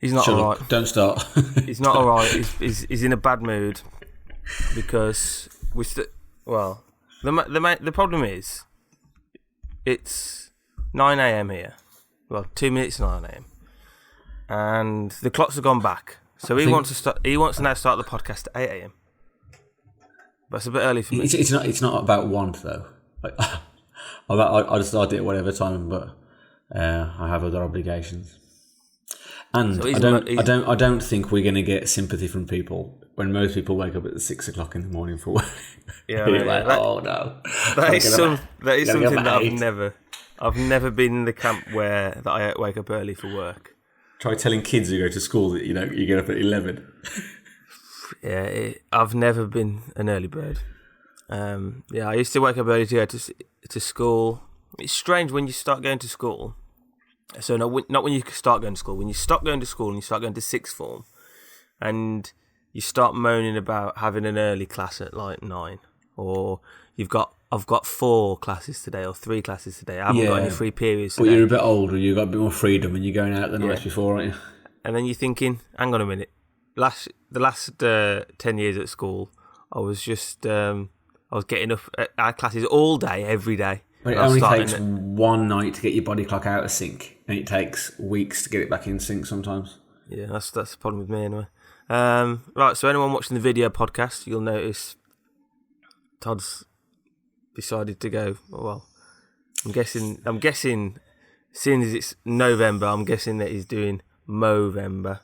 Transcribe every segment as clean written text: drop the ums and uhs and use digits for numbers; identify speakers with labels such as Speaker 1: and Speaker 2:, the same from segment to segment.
Speaker 1: He's not all right.
Speaker 2: Don't start.
Speaker 1: He's not all right. He's in a bad mood because the problem is it's 9 a.m. here. Well, 2 minutes to 9 a.m. and the clocks have gone back. So he wants to now start the podcast at 8 a.m. But it's a bit early for me.
Speaker 2: It's not about want though. I just start it at whatever time, but I have other obligations. And so I don't think we're going to get sympathy from people when most people wake up at 6 o'clock in the morning for work.
Speaker 1: Yeah,
Speaker 2: oh no.
Speaker 1: That is something that I've never been in the camp that I wake up early for work.
Speaker 2: Try telling kids who go to school that you get up at 11.
Speaker 1: Yeah, I've never been an early bird. I used to wake up early to go to school. It's strange when you start going to school. So not when you start going to school. When you stop going to school and you start going to sixth form, and you start moaning about having an early class at like 9, or I've got 4 classes today or 3 classes today. I haven't got any free periods today.
Speaker 2: But you're a bit older. You've got a bit more freedom, and you're going out the nights before, aren't you?
Speaker 1: And then you're thinking, hang on a minute. The last 10 years at school, I was just I was getting up at our classes all day, every day.
Speaker 2: But it only takes one night to get your body clock out of sync, and it takes weeks to get it back in sync sometimes.
Speaker 1: Yeah, that's the problem with me anyway. Right, so anyone watching the video podcast, you'll notice Todd's decided to go. Well, I'm guessing, seeing as it's November, I'm guessing that he's doing Movember.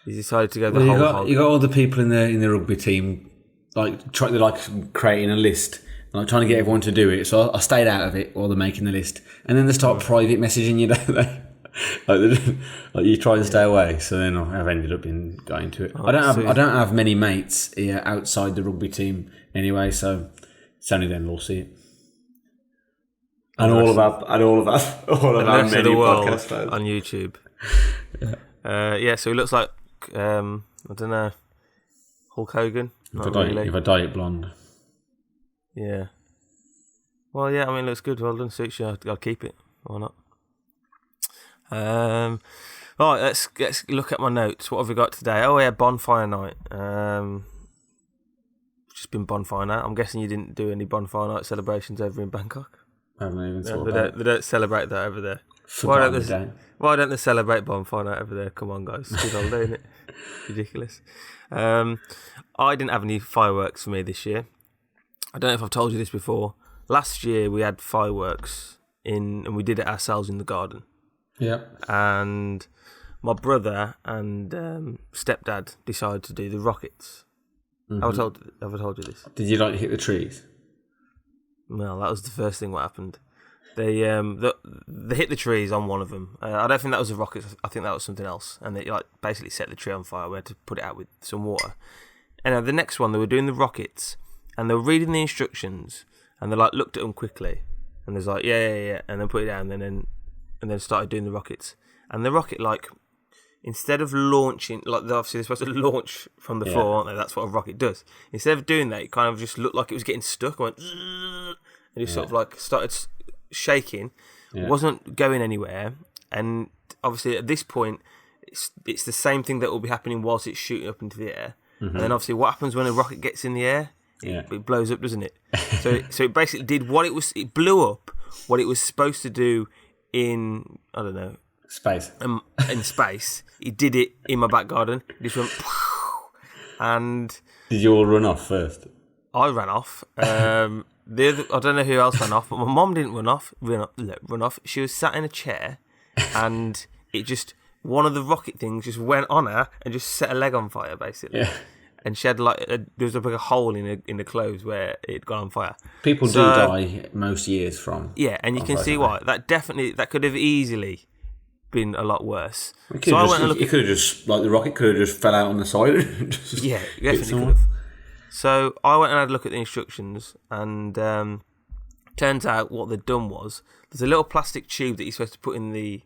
Speaker 1: He's decided to go the whole hog.
Speaker 2: You got all the people in the rugby team creating a list. Like trying to get everyone to do it, so I stayed out of it while they're making the list, and then they start private messaging you, don't they? like you try and stay away. So then I've ended up going to it. I don't have many mates here outside the rugby team anyway, so it's only then we'll see it. And all of our many podcast fans
Speaker 1: on YouTube. So he looks like I don't know, Hulk Hogan.
Speaker 2: If I dye it blonde.
Speaker 1: Yeah. Well, yeah, I mean, it looks good. Well done, suits you. I'll keep it. Why not? All right, let's look at my notes. What have we got today? Oh, yeah, bonfire night. Just been bonfire night. I'm guessing you didn't do any bonfire night celebrations over in Bangkok?
Speaker 2: I haven't even thought about it.
Speaker 1: They don't celebrate that over there. Why don't they celebrate bonfire night over there? Come on, guys. It's a good holiday, isn't it? Ridiculous. I didn't have any fireworks for me this year. I don't know if I've told you this before. Last year we had fireworks and we did it ourselves in the garden.
Speaker 2: Yeah.
Speaker 1: And my brother and stepdad decided to do the rockets. Mm-hmm. Have I told you this?
Speaker 2: Did you hit the trees?
Speaker 1: Well, that was the first thing what happened. They hit the trees on one of them. I don't think that was the rockets. I think that was something else. And they basically set the tree on fire. We had to put it out with some water. And the next one, they were doing the rockets. And they were reading the instructions, and they looked at them quickly, and they was like, yeah, and then put it down, and then started doing the rockets. And the rocket, instead of launching, obviously they're supposed to launch from the floor, aren't they? That's what a rocket does. Instead of doing that, it kind of just looked like it was getting stuck. It went, and it sort of started shaking. Yeah. It wasn't going anywhere, and obviously at this point, it's the same thing that will be happening whilst it's shooting up into the air. Mm-hmm. And then obviously, what happens when a rocket gets in the air? It blows up, doesn't it? So it basically did it blew up what it was supposed to do in, I don't know,
Speaker 2: space.
Speaker 1: In space. It did it in my back garden. It just went, and
Speaker 2: did you all run off first?
Speaker 1: I ran off. I don't know who else ran off, but my mum didn't run off. She was sat in a chair, and one of the rocket things just went on her and just set her leg on fire, basically. Yeah. And she had there was a hole in the clothes where it had gone on fire.
Speaker 2: People do die most years from.
Speaker 1: Yeah, and you can see why. That could have easily been a lot worse.
Speaker 2: It could have just the rocket could have just fell out on the side.
Speaker 1: Yeah, definitely could have. So I went and had a look at the instructions, and turns out what they'd done was there's a little plastic tube that you're supposed to put in the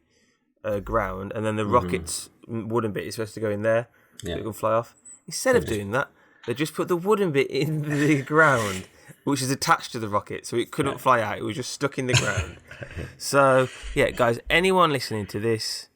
Speaker 1: ground, and then the rocket's wooden bit is supposed to go in there so it can fly off. Instead of doing that, they just put the wooden bit in the ground, which is attached to the rocket, so it couldn't fly out. It was just stuck in the ground. So, yeah, guys, anyone listening to this,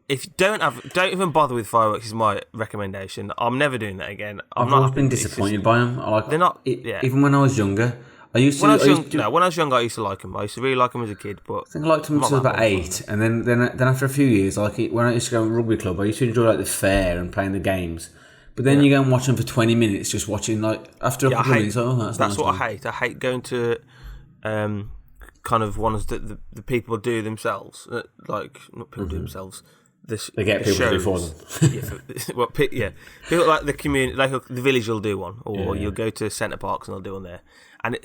Speaker 1: if you don't even bother with fireworks is my recommendation. I'm never doing that again.
Speaker 2: I've always been disappointed by them.
Speaker 1: They're not. Yeah.
Speaker 2: Even when I was younger, I used to.
Speaker 1: When I was younger, I used to like them. I used to really like them as a kid. But
Speaker 2: I think I liked them until I was about 8, and then after a few years, when I used to go to rugby club, I used to enjoy like the fair and playing the games. But then you go and watch them for 20 minutes, just watching after a couple of minutes. That's
Speaker 1: nice what I hate. I hate going to kind of ones that the people do themselves. Like not people do themselves.
Speaker 2: They get people to do for them.
Speaker 1: People like the community, like the village will do one, or you'll go to Centre Parks and they'll do one there, and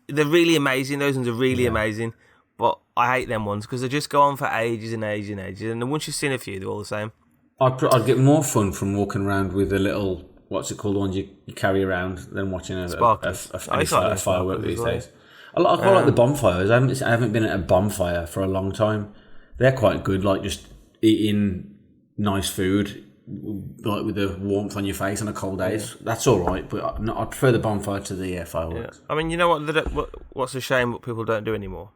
Speaker 1: they're really amazing. Those ones are really amazing, but I hate them ones because they just go on for ages and ages and ages, and then once you've seen a few, they're all the same.
Speaker 2: I'd get more fun from walking around with a little, what's it called, the ones you carry around, than watching a firework these days. I quite like the bonfires. I haven't been at a bonfire for a long time. They're quite good, like just eating nice food, like with the warmth on your face on a cold days. Yeah. That's all right, but I prefer the bonfire to the fireworks.
Speaker 1: Yeah. I mean, you know what's a shame what people don't do anymore?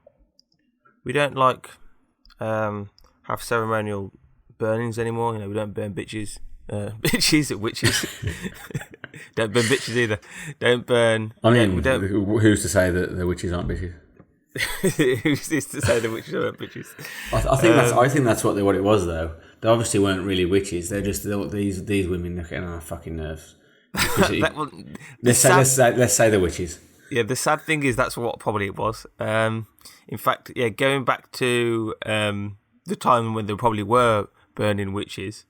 Speaker 1: We don't have ceremonial burnings anymore. You know, we don't burn bitches. Bitches or witches. Don't burn bitches either. Don't burn.
Speaker 2: I mean, who's to say that the witches aren't bitches?
Speaker 1: Who's this to say the witches aren't bitches?
Speaker 2: I think that's what it was though. They obviously weren't really witches. They're just these women are getting on our fucking nerves. Let's say the witches.
Speaker 1: Yeah, the sad thing is that's what probably it was. In fact, going back to the time when there probably were burning witches,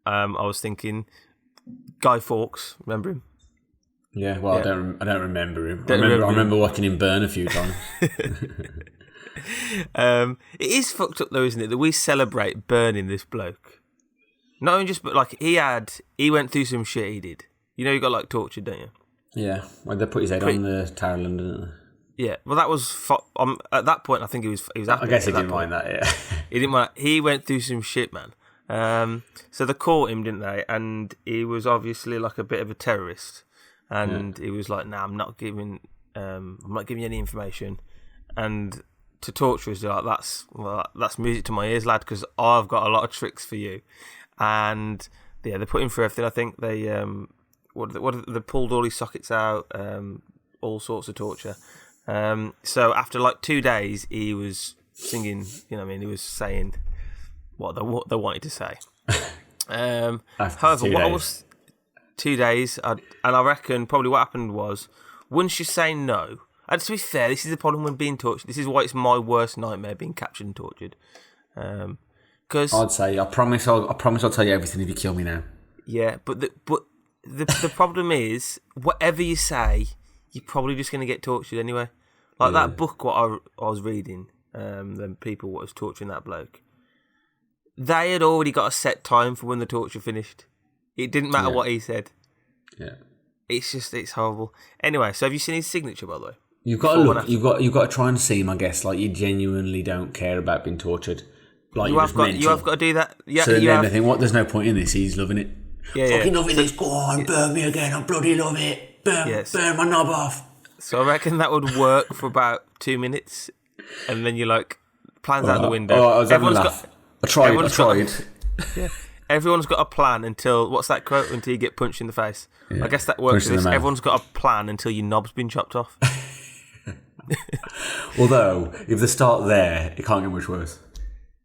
Speaker 1: I was thinking Guy Fawkes, remember him?
Speaker 2: Yeah, well, yeah. I don't remember him. I remember watching him burn a few times.
Speaker 1: It is fucked up though, isn't it, that we celebrate burning this bloke? Not even just, but like he went through some shit. He did. You know, he got like tortured, don't you?
Speaker 2: Yeah, well, they put his head on the Tower of London, didn't they?
Speaker 1: Yeah, well, that was at that point. I think he was. Happy
Speaker 2: I guess he didn't mind that. Yeah,
Speaker 1: he didn't mind. He went through some shit, man. So they caught him, didn't they? And he was obviously like a bit of a terrorist. And he was like, "Nah, I'm not giving you any information." And to torturers, they're like, "That's music to my ears, lad, because I've got a lot of tricks for you." And they put him through everything. I think they they pulled all his sockets out, all sorts of torture. So after like 2 days, he was singing. You know, what I mean, he was saying what they wanted to say. However, what was 2 days, and I reckon probably what happened was, once you say no, and to be fair, this is the problem when being tortured. This is why it's my worst nightmare, being captured and tortured. Because
Speaker 2: I'd say, I promise I'll tell you everything if you kill me now.
Speaker 1: Yeah, but the problem is, whatever you say, you're probably just going to get tortured anyway. Like that book, what I was reading, them people what was torturing that bloke, they had already got a set time for when the torture finished. It didn't matter what he said. Yeah, it's horrible. Anyway, so have you seen his signature, by the way?
Speaker 2: You've got to look. You've got to try and see him. I guess like you genuinely don't care about being tortured. Like you have
Speaker 1: got to do that. Yeah,
Speaker 2: so then they think, there's no point in this. He's loving it.
Speaker 1: Yeah,
Speaker 2: fucking loving this. Go on, burn me again. I bloody love it. Burn my knob off.
Speaker 1: So I reckon that would work for about 2 minutes, and then you're like, plans out the window.
Speaker 2: I was having a laugh. I tried.
Speaker 1: Yeah. Everyone's got a plan until, what's that quote? Until you get punched in the face. Yeah. I guess that works for this. Everyone's got a plan until your knob's been chopped off.
Speaker 2: Although, if they start there, it can't get much worse.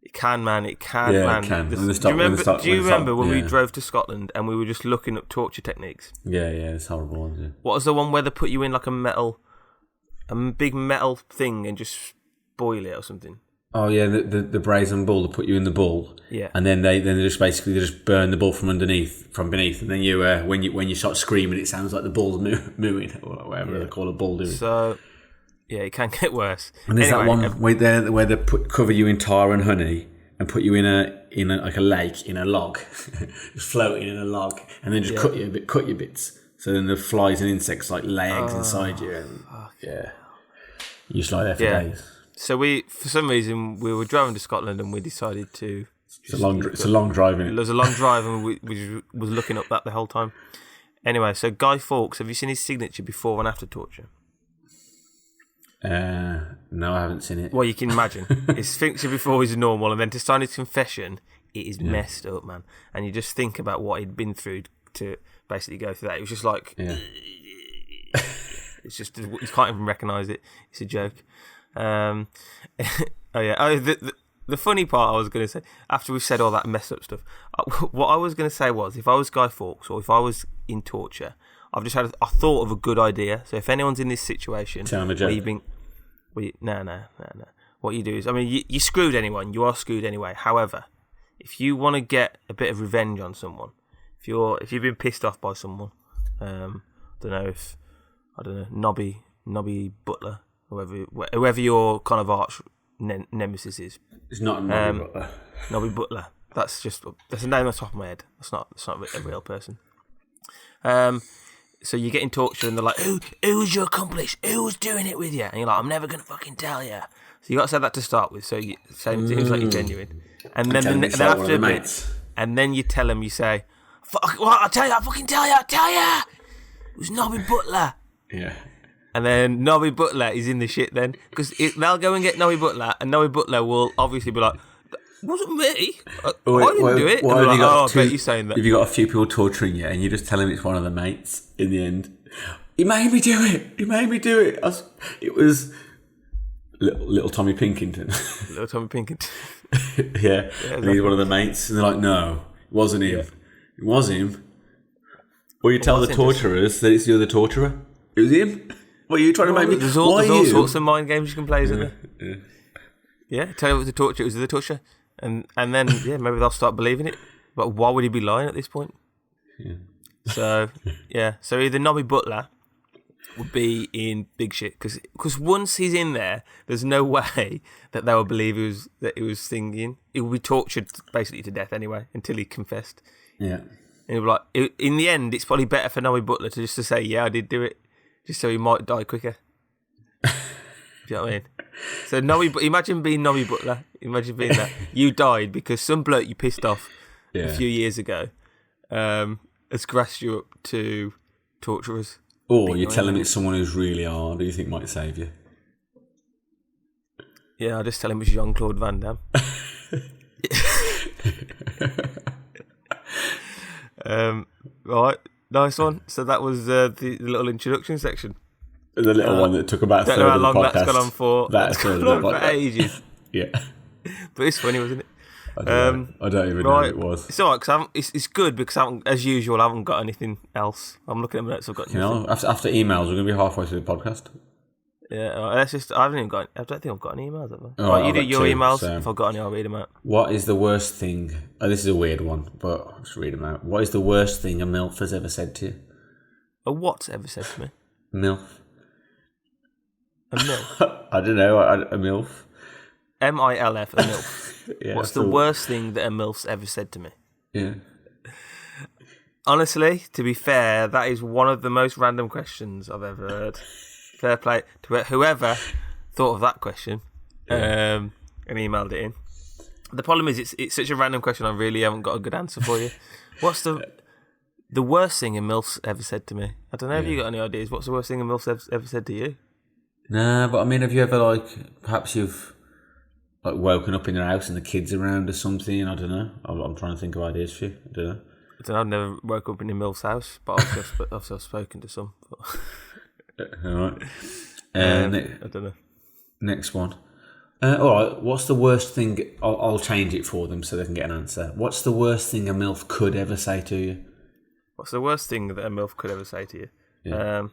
Speaker 1: It can, man. It can, man.
Speaker 2: It can.
Speaker 1: Do you remember when we drove to Scotland and we were just looking up torture techniques?
Speaker 2: Yeah, it's horrible, isn't it?
Speaker 1: What was the one where they put you in like a big metal thing and just boil it or something?
Speaker 2: Oh yeah, the brazen bull. They put you in the bull, and then they just burn the bull from beneath, and then you when you start screaming, it sounds like the bull's mooing or whatever they call a bull doing.
Speaker 1: So it can get worse.
Speaker 2: And there's that one where they cover you in tar and honey and put you in a like a lake in a log, just floating in a log, and then just cut your bits. So then the flies and insects like lay eggs inside you, and you just lie there for days.
Speaker 1: So for some reason, we were driving to Scotland and we decided to...
Speaker 2: It's a long drive, isn't it?
Speaker 1: It was a long drive and we was looking up that the whole time. Anyway, so Guy Fawkes, have you seen his signature before and after torture?
Speaker 2: No, I haven't seen it.
Speaker 1: Well, you can imagine. His signature before was normal, and then to sign his confession, it is messed up, man. And you just think about what he'd been through to basically go through that. It was just like, it's just, you can't even recognise it. It's a joke. Oh yeah. Oh, the funny part I was going to say, after we've said all that messed up stuff, what I was going to say was, if I was Guy Fawkes or if I was in torture, I thought of a good idea. So if anyone's in this situation,
Speaker 2: tell them a joke.
Speaker 1: No. What you do is, I mean, you screwed anyone. You are screwed anyway. However, if you want to get a bit of revenge on someone, if you've been pissed off by someone, I don't know, Nobby Butler, whoever your kind of arch nemesis is.
Speaker 2: It's not Nobby Butler.
Speaker 1: Nobby Butler. That's a name on the top of my head. That's not a real person. So you get in torture and they're like, who was your accomplice? Who was doing it with you? And you're like, I'm never gonna fucking tell you. So you got to say that to start with. So you say it seems like you're genuine, and then after a bit, and then you tell them, you say, "Fuck, well, I fucking tell you, it was Nobby Butler."
Speaker 2: Yeah.
Speaker 1: And then Nobby Butler is in the shit then, because they'll go and get Nobby Butler, and Nobby Butler will obviously be like, "It wasn't me. I didn't do it." And they're like, I bet you're saying that.
Speaker 2: If you got a few people torturing you, and you just tell him it's one of the mates in the end, he made me do it. It was little Tommy Pinkington.
Speaker 1: Little Tommy Pinkington.
Speaker 2: Yeah, and he's one of the mates, and they're like, "No, it wasn't him. It was him." Or you tell the torturers that it's the other torturer. It was him. What are you trying to make me?
Speaker 1: There's all sorts of mind games you can play, isn't there? Yeah, tell you it was the torture. It was the torture, and then maybe they'll start believing it. But why would he be lying at this point?
Speaker 2: Yeah.
Speaker 1: So either Nobby Butler would be in big shit because once he's in there, there's no way that they will believe he was singing. He will be tortured basically to death anyway until he confessed.
Speaker 2: Yeah.
Speaker 1: And he'll be like, in the end, it's probably better for Nobby Butler to say, yeah, I did do it, just so he might die quicker. Do you know what I mean? So imagine being Nobby Butler. Imagine being that. You died because some bloke you pissed off a few years ago has grassed you up to torturers.
Speaker 2: Or you're telling it's someone who's really hard who you think might save you.
Speaker 1: Yeah, I just tell him it's Jean-Claude Van Damme. Right, nice one. So that was the little introduction section.
Speaker 2: The little one that took about a third
Speaker 1: don't know how
Speaker 2: of the
Speaker 1: long
Speaker 2: podcast.
Speaker 1: that's gone on for. That's gone on for ages.
Speaker 2: Yeah.
Speaker 1: But it's funny, wasn't it?
Speaker 2: I don't even know what it was.
Speaker 1: It's alright, because it's good because as usual, I haven't got anything else. I'm looking at my notes, I've got nothing.
Speaker 2: After emails, we're going to be halfway through the podcast.
Speaker 1: Yeah, I don't think I've got any emails, have I?
Speaker 2: Right,
Speaker 1: you do your emails.
Speaker 2: So
Speaker 1: if I've got any, I'll read them out.
Speaker 2: What is the worst thing? Oh, this is a weird one, but I'll just read them out. What is the worst thing a MILF has ever said to you?
Speaker 1: A what's ever said to me?
Speaker 2: MILF.
Speaker 1: A MILF?
Speaker 2: I don't know, a MILF.
Speaker 1: MILF, a MILF.
Speaker 2: Yeah,
Speaker 1: what's the worst thing that a MILF's ever said to me?
Speaker 2: Yeah.
Speaker 1: Honestly, to be fair, that is one of the most random questions I've ever heard. Fair play to whoever thought of that question and emailed it in. The problem is it's such a random question, I really haven't got a good answer for you. What's the worst thing a MILF's ever said to me? I don't know if you got any ideas. What's the worst thing a MILF's ever said to you?
Speaker 2: Nah, but I mean, have you ever, perhaps you've, woken up in your house and the kids around or something? I don't know. I'm trying to think of ideas for you. I don't know.
Speaker 1: I've never woke up in a MILF's house, but I've spoken to some.
Speaker 2: All right.
Speaker 1: I don't know.
Speaker 2: Next one. All right. What's the worst thing? I'll change it for them so they can get an answer. What's the worst thing a MILF could ever say to you?
Speaker 1: What's the worst thing that a MILF could ever say to you? Yeah.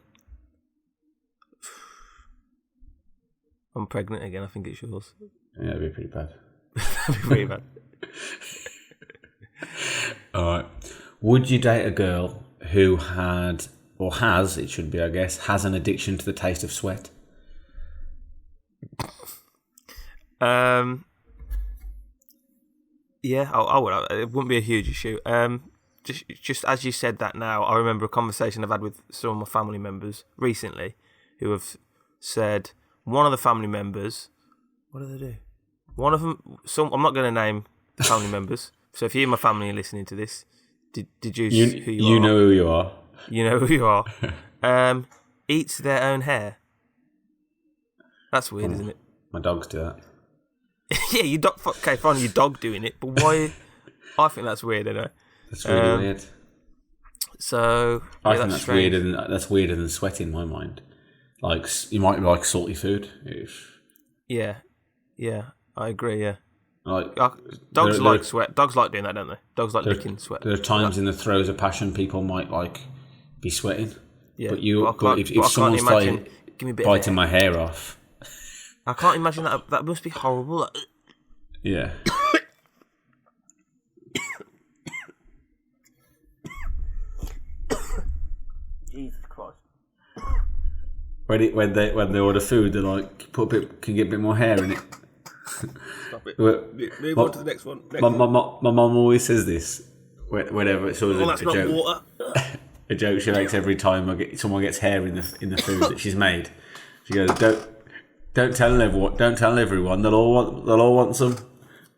Speaker 1: I'm pregnant again. I think it's yours.
Speaker 2: Yeah, that'd be pretty bad.
Speaker 1: That'd be pretty bad.
Speaker 2: All right. Would you date a girl who had, or has, it should be, I guess, has an addiction to the taste of sweat?
Speaker 1: Yeah, I would. It wouldn't be a huge issue. Just as you said that now, I remember a conversation I've had with some of my family members recently who have said one of the family members, what do they do? One of them, I'm not going to name the family members. So if you're in my family and listening to this, deduce who you are.
Speaker 2: You know who you are.
Speaker 1: You know who you are. Eats their own hair. That's weird, isn't it?
Speaker 2: My dogs do that.
Speaker 1: Yeah, okay, fine, your dog doing it, but I think that's weird, anyway.
Speaker 2: That's really weird.
Speaker 1: So
Speaker 2: I think that's weirder than sweat in my mind. Like you might like salty food.
Speaker 1: Yeah, I agree. Yeah,
Speaker 2: like
Speaker 1: dogs like sweat. Dogs like doing that, don't they? Dogs like licking sweat.
Speaker 2: There are times in the throes of passion, people might like be sweating. Yeah, but if someone's biting my hair off,
Speaker 1: I can't imagine that. That must be horrible.
Speaker 2: Yeah.
Speaker 1: Jesus Christ.
Speaker 2: When they order food, they're like, can get a bit more hair in it.
Speaker 1: Stop it. Move on to the next one.
Speaker 2: My mum always says this whenever it's always
Speaker 1: that's not
Speaker 2: joke.
Speaker 1: Water.
Speaker 2: A joke she makes every time someone gets hair in the food that she's made. She goes, don't tell everyone. They'll all want some.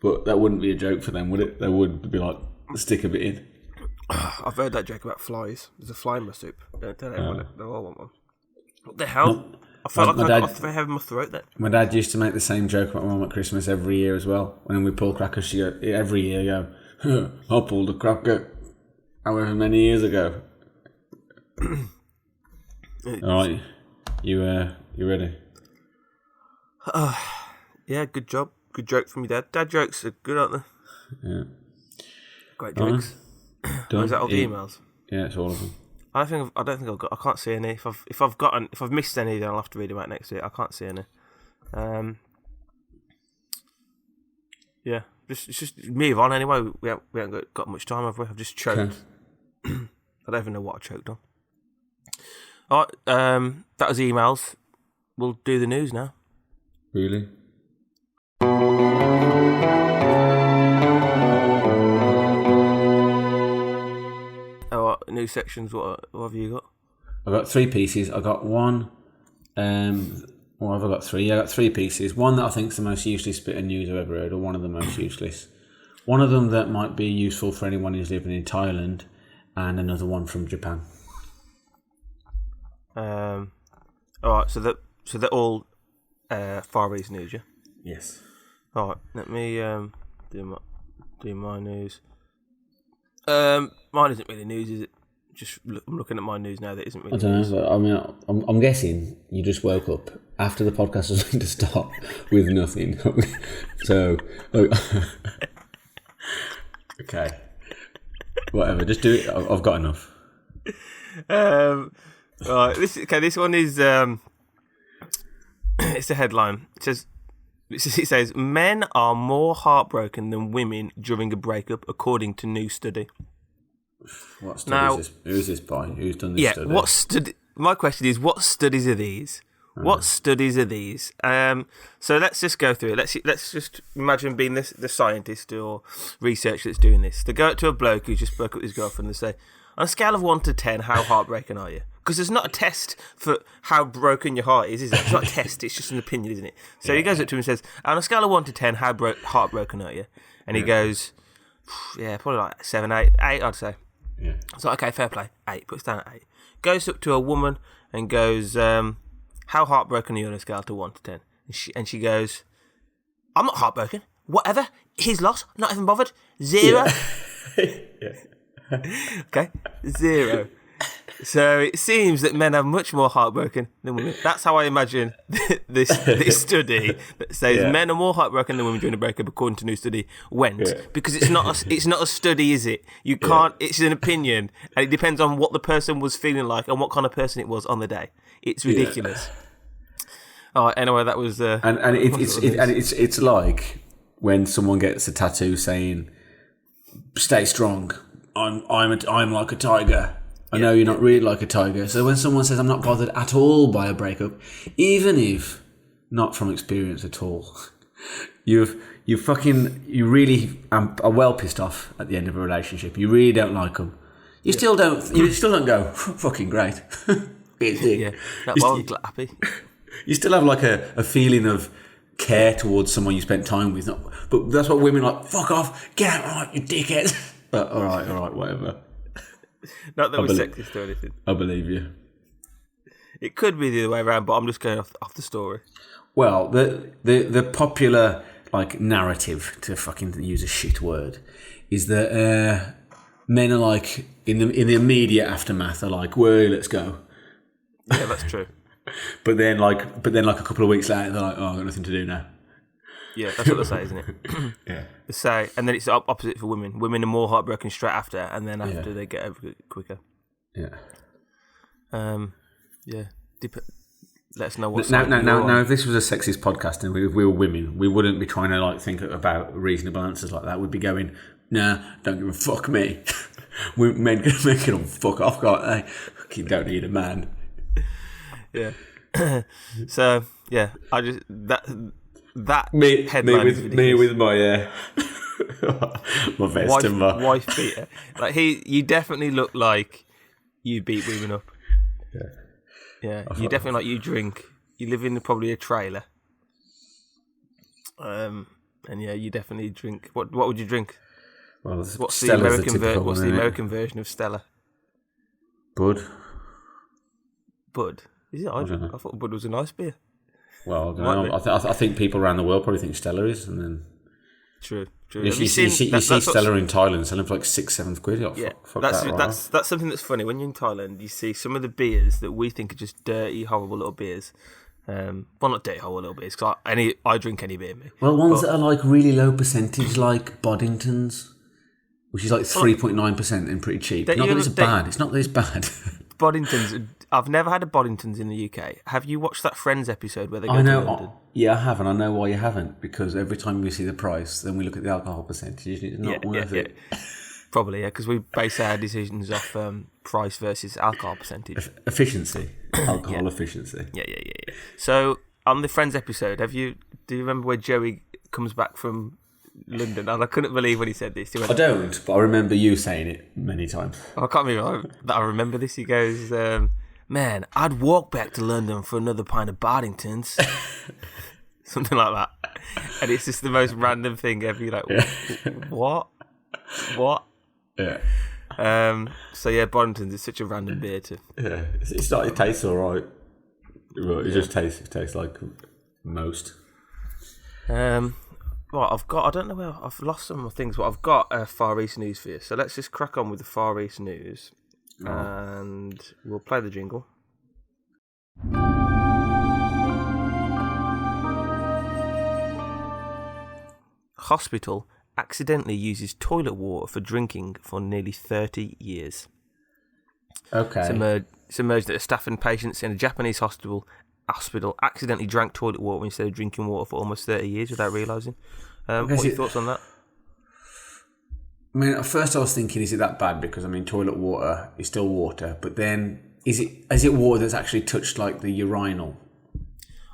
Speaker 2: But that wouldn't be a joke for them, would it? They would be like, stick a bit in.
Speaker 1: I've heard that joke about flies. There's a fly in my soup. Don't tell everyone. They'll all want one. What the hell? I felt like I got a hair in my throat there.
Speaker 2: My dad used to make the same joke about my mum at Christmas every year as well. When we pull crackers, she go every year. I pulled a cracker however many years ago. All right, you ready?
Speaker 1: Yeah, good job. Good joke from your dad. Dad jokes are good, aren't they?
Speaker 2: Yeah.
Speaker 1: Great jokes. Is that all the emails?
Speaker 2: Yeah, it's all of them.
Speaker 1: I don't think I've got. I can't see any. If I've missed any, then I'll have to read them out next week. I can't see any. Yeah, just move on anyway. We haven't got much time, have we? I've just choked. Okay. I don't even know what I choked on. All right, that was emails. We'll do the news now.
Speaker 2: Really?
Speaker 1: Oh, new sections. What have you got?
Speaker 2: I've got 3 pieces. I got one. What have I got? 3. Yeah, I got 3 pieces. One that I think is the most useless bit of news I've ever heard, or one of the most useless. One of them that might be useful for anyone who's living in Thailand, and another one from Japan.
Speaker 1: All right. So they're all Far East news, yeah.
Speaker 2: Yes.
Speaker 1: All right. Let me do my news. Mine isn't really news, is it? I'm looking at my news now. That isn't really.
Speaker 2: I don't know. I mean, I'm guessing you just woke up after the podcast was going to start with nothing. So, okay, whatever. Just do it. I've got enough.
Speaker 1: Right. This one is. It's a headline. It says men are more heartbroken than women during a breakup, according to new study.
Speaker 2: What study is this? Who's this by? Who's done this study?
Speaker 1: What study? My question is, what studies are these? What studies are these? So let's just go through it. Let's just imagine being the scientist or researcher that's doing this. They go up to a bloke who just broke up with his girlfriend and say, on a scale of 1 to 10, how heartbroken are you? Because there's not a test for how broken your heart is it? It's not a test, it's just an opinion, isn't it? So he goes up to him and says, on a scale of 1 to 10, how heartbroken are you? And he goes, probably like 7, 8, I'd say.
Speaker 2: Yeah.
Speaker 1: So, okay, fair play. 8, puts down at 8. Goes up to a woman and goes, how heartbroken are you on a scale to 1 to 10? And she goes, I'm not heartbroken. Whatever. His loss. Not even bothered. 0.
Speaker 2: Yeah.
Speaker 1: Okay. 0. So it seems that men are much more heartbroken than women. That's how I imagine this study that says men are more heartbroken than women during a breakup, according to a new study, went. Yeah. Because it's not a study, is it? You can't. It's an opinion, and it depends on what the person was feeling like and what kind of person it was on the day. It's ridiculous. All right. Anyway, that was
Speaker 2: it's like when someone gets a tattoo saying, "Stay strong. I'm like a tiger." I know you're not really like a tiger. So when someone says, I'm not bothered at all by a breakup, even if not from experience at all, you really are well pissed off at the end of a relationship. You really don't like them. You still don't go, fucking great.
Speaker 1: Yeah, well, happy.
Speaker 2: You still have like a feeling of care towards someone you spent time with. But that's what women are like, fuck off, get out, right, you dickhead. But all right, whatever.
Speaker 1: Not that we're sexist or anything.
Speaker 2: I believe you.
Speaker 1: It could be the other way around, but I'm just going off the story.
Speaker 2: Well, the popular like narrative, to fucking use a shit word, is that men are like in the immediate aftermath are like, "Whoa, let's go."
Speaker 1: Yeah, that's true.
Speaker 2: But then like a couple of weeks later, they're like, "Oh, I've got nothing to do now."
Speaker 1: Yeah, that's what they say, isn't it?
Speaker 2: Yeah.
Speaker 1: They say, and then it's the opposite for women. Women are more heartbroken straight after, and then after they get over it quicker.
Speaker 2: Yeah.
Speaker 1: Yeah. Let us know what's
Speaker 2: now. If this was a sexist podcast and we were women, we wouldn't be trying to like think about reasonable answers like that. We'd be going, "Nah, don't give a fuck me." Men can all fuck off, can't they? You don't need a man.
Speaker 1: Yeah. So yeah, I just that
Speaker 2: me
Speaker 1: headline
Speaker 2: with my my vest and my
Speaker 1: wife beater. Like you definitely look like you beat women up. Yeah, you definitely like you drink. You live in probably a trailer. And yeah, you definitely drink. What would you drink?
Speaker 2: Well,
Speaker 1: what's the American version of Stella?
Speaker 2: Bud.
Speaker 1: Is it? I thought Bud was a nice beer.
Speaker 2: Well, I don't know. I think people around the world probably think Stella is, and then
Speaker 1: true.
Speaker 2: You see Stella in Thailand selling for like £6-7 quid.
Speaker 1: Yeah, that's something that's funny. When you're in Thailand, you see some of the beers that we think are just dirty, horrible little beers. Well, not dirty, horrible little beers, because I drink any beer, me.
Speaker 2: Well, ones that are like really low percentage, like Boddingtons, which is like 3.9% and pretty cheap. Not that it's bad. It's not that it's bad.
Speaker 1: Boddingtons. I've never had a Boddingtons in the UK. Have you watched that Friends episode where they go to London?
Speaker 2: Yeah, I have, and I know why you haven't, because every time we see the price, then we look at the alcohol percentage, and it's not worth it.
Speaker 1: Probably, yeah, because we base our decisions off price versus alcohol percentage.
Speaker 2: Efficiency. Alcohol efficiency.
Speaker 1: Yeah. So, on the Friends episode, do you remember where Joey comes back from London? And I couldn't believe when he said this.
Speaker 2: I don't, but I remember you saying it many times.
Speaker 1: I can't believe that I remember this. He goes, "Man, I'd walk back to London for another pint of Boddingtons." Something like that. And it's just the most random thing ever. You're like, what?
Speaker 2: Yeah.
Speaker 1: So yeah, Boddingtons is such a random beer too.
Speaker 2: Yeah, it's not. It tastes all right. It just tastes like most.
Speaker 1: Well, I don't know where I've lost some of things, but I've got Far East news for you. So let's just crack on with the Far East news, and we'll play the jingle. Hospital accidentally uses toilet water for drinking for nearly 30 years.
Speaker 2: Okay.
Speaker 1: It's emerged that a staff and patients in a Japanese hospital accidentally drank toilet water instead of drinking water for almost 30 years without realising. What are your thoughts on that?
Speaker 2: I mean, at first I was thinking, is it that bad? Because, I mean, toilet water is still water, but then is it water that's actually touched, like, the urinal?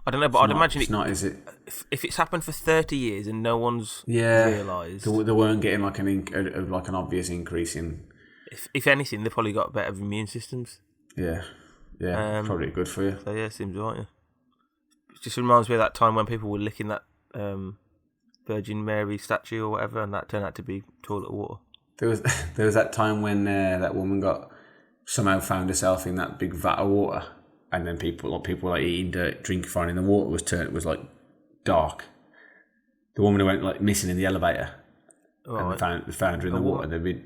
Speaker 1: I don't know, but I'd imagine
Speaker 2: it's not, is it?
Speaker 1: If it's happened for 30 years and no one's realised...
Speaker 2: They weren't getting, like, an obvious increase in...
Speaker 1: If anything, they've probably got better immune systems.
Speaker 2: Yeah, probably good for you.
Speaker 1: So, yeah, seems right, yeah. It just reminds me of that time when people were licking that Virgin Mary statue or whatever, and that turned out to be toilet water.
Speaker 2: There was that time when that woman somehow found herself in that big vat of water, and then people were like eating dirt, drinking, finding the water was like dark. The woman who went like missing in the elevator, and they found her in the water. There'd been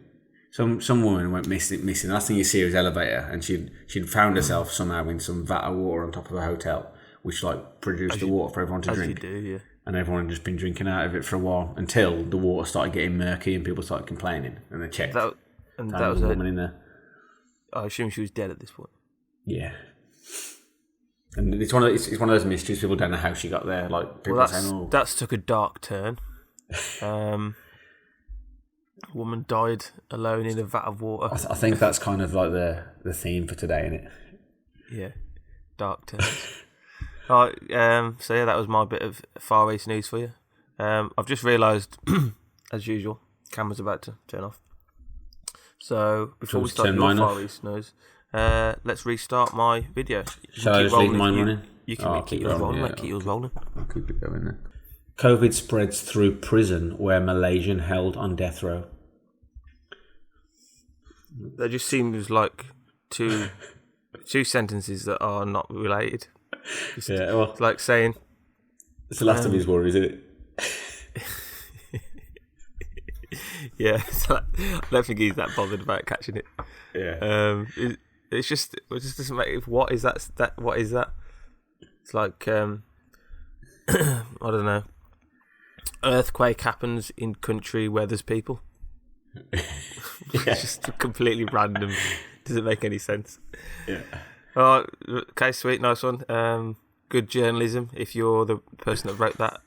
Speaker 2: some woman went missing. The last thing you see was elevator, and she'd found herself somehow in some vat of water on top of a hotel, which like produced the water for everyone to drink.
Speaker 1: You do, yeah.
Speaker 2: And everyone had just been drinking out of it for a while until the water started getting murky and people started complaining, and they checked. That was a woman in there.
Speaker 1: I assume she was dead at this point.
Speaker 2: Yeah. And it's one of those mysteries. People don't know how she got there. Like people saying,
Speaker 1: that's took a dark turn. A woman died alone in a vat of water.
Speaker 2: I think that's kind of like the theme for today, isn't it?
Speaker 1: Yeah, dark turns. Right, so yeah, that was my bit of Far East news for you. I've just realised, as usual, camera's about to turn off. So before we start your Far East news, let's restart my video.
Speaker 2: Shall I just leave mine running?
Speaker 1: You can keep yours rolling.
Speaker 2: Yeah,
Speaker 1: keep yours rolling.
Speaker 2: I'll keep it going then. COVID spreads through prison where Malaysian held on death row.
Speaker 1: That just seems like two sentences that are not related.
Speaker 2: It's
Speaker 1: like saying...
Speaker 2: It's the last of his worries, isn't it?
Speaker 1: Yeah, I don't think he's that bothered about catching it.
Speaker 2: Yeah.
Speaker 1: It just doesn't make. What is that? What is that? It's like I don't know. Earthquake happens in country where there's people. It's just completely random. Doesn't make any sense.
Speaker 2: Yeah.
Speaker 1: Oh, okay, sweet, nice one. Good journalism. If you're the person that wrote that,